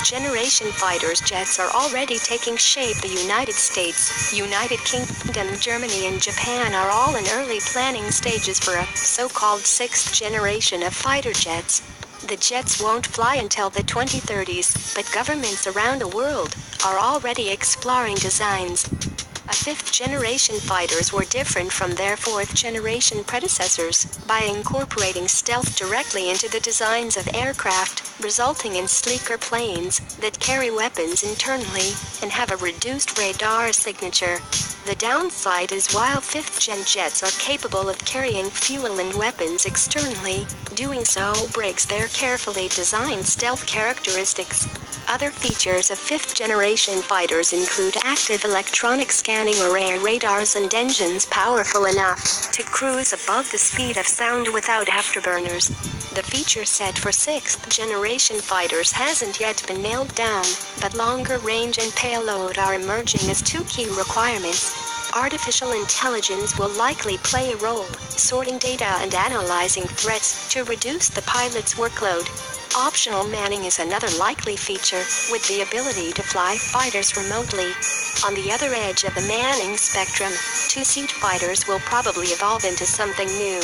Generation fighters jets are already taking shape. The United States, United Kingdom, Germany and Japan are all in early planning stages for a so-called sixth generation of fighter jets. The jets won't fly until the 2030s, but governments around the world are already exploring designs. A fifth-generation fighters were different from their fourth-generation predecessors by incorporating stealth directly into the designs of aircraft, resulting in sleeker planes that carry weapons internally and have a reduced radar signature. The downside is while fifth-gen jets are capable of carrying fuel and weapons externally, doing so breaks their carefully designed stealth characteristics. Other features of fifth-generation fighters include active electronic scanning array radars and engines powerful enough to cruise above the speed of sound without afterburners. The feature set for sixth-generation fighters hasn't yet been nailed down, but longer range and payload are emerging as two key requirements. Artificial intelligence will likely play a role, sorting data and analyzing threats to reduce the pilot's workload. Optional manning is another likely feature, with the ability to fly fighters remotely. On the other edge of the manning spectrum, two-seat fighters will probably evolve into something new.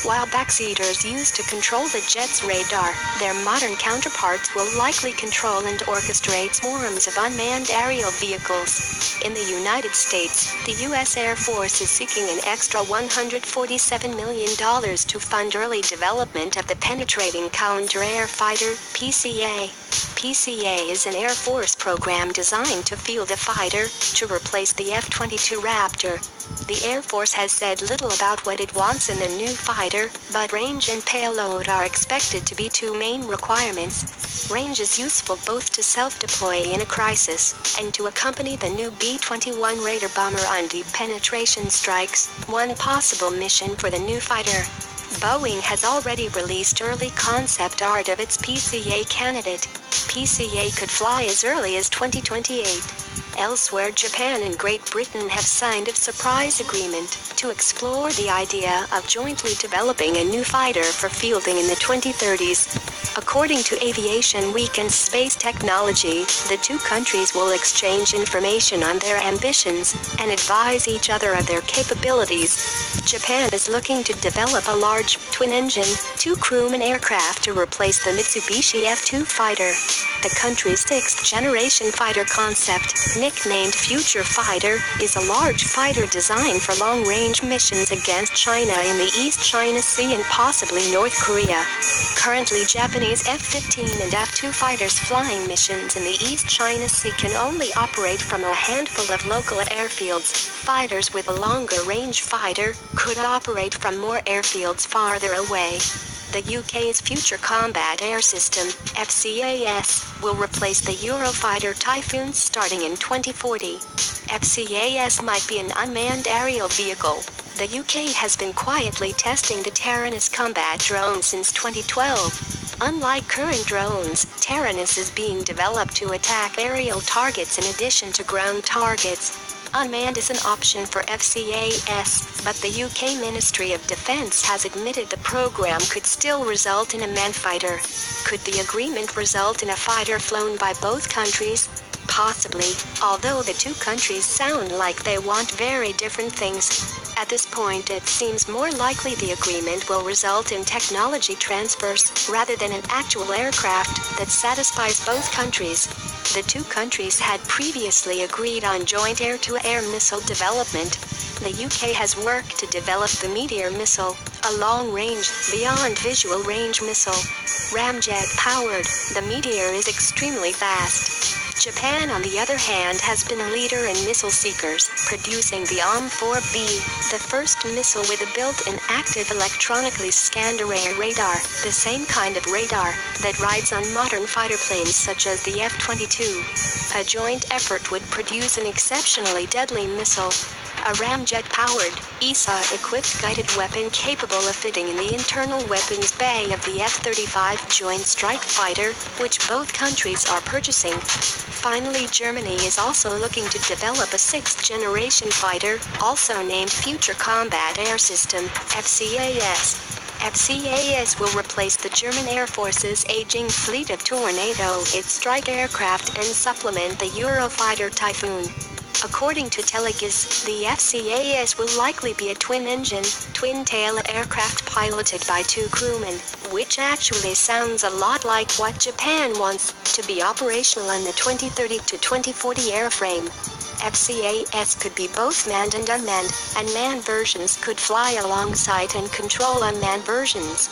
While backseaters used to control the jet's radar, their modern counterparts will likely control and orchestrate swarms of unmanned aerial vehicles. In the United States, the U.S. Air Force is seeking an extra $147 million to fund early development of the Penetrating Counter-Air Fighter (PCA). PCA is an Air Force program designed to field a fighter to replace the F-22 Raptor. The Air Force has said little about what it wants in the new fighter, but range and payload are expected to be two main requirements. Range is useful both to self-deploy in a crisis and to accompany the new B-21 Raider bomber on deep penetration strikes, one possible mission for the new fighter. Boeing has already released early concept art of its PCA candidate. PCA could fly as early as 2028. Elsewhere, Japan and Great Britain have signed a surprise agreement to explore the idea of jointly developing a new fighter for fielding in the 2030s. According to Aviation Week and Space Technology, the two countries will exchange information on their ambitions and advise each other of their capabilities. Japan is looking to develop a large, twin-engine, two-crewman aircraft to replace the Mitsubishi F-2 fighter. The country's sixth-generation fighter concept, nicknamed Future Fighter, is a large fighter designed for long-range missions against China in the East China Sea and possibly North Korea. Currently, Japanese F-15 and F-2 fighters flying missions in the East China Sea can only operate from a handful of local airfields. Fighters with a longer-range fighter could operate from more airfields farther away. The UK's Future Combat Air System, FCAS, will replace the Eurofighter Typhoons starting in 2040. FCAS might be an unmanned aerial vehicle. The UK has been quietly testing the Taranis combat drone since 2012. Unlike current drones, Taranis is being developed to attack aerial targets in addition to ground targets. Unmanned is an option for FCAS, but the UK Ministry of Defence has admitted the program could still result in a manned fighter. Could the agreement result in a fighter flown by both countries? Possibly, although the two countries sound like they want very different things. At this point, it seems more likely the agreement will result in technology transfers rather than an actual aircraft that satisfies both countries. The two countries had previously agreed on joint air-to-air missile development. The UK has worked to develop the Meteor missile, a long-range, beyond-visual range missile. Ramjet-powered, the Meteor is extremely fast. Japan, on the other hand, has been a leader in missile seekers, producing the OM-4B, the first missile with a built-in active electronically scanned array radar, the same kind of radar that rides on modern fighter planes such as the F-22. A joint effort would produce an exceptionally deadly missile. A ramjet-powered, ESA-equipped guided weapon capable of fitting in the internal weapons bay of the F-35 Joint Strike Fighter, which both countries are purchasing. Finally, Germany is also looking to develop a sixth-generation fighter, also named Future Combat Air System, FCAS. FCAS will replace the German Air Force's aging fleet of Tornado, its strike aircraft, and supplement the Eurofighter Typhoon. According to Telegas, the FCAS will likely be a twin-engine, twin-tail aircraft piloted by 2 crewmen, which actually sounds a lot like what Japan wants to be operational in the 2030 to 2040 airframe. FCAS could be both manned and unmanned, and manned versions could fly alongside and control unmanned versions.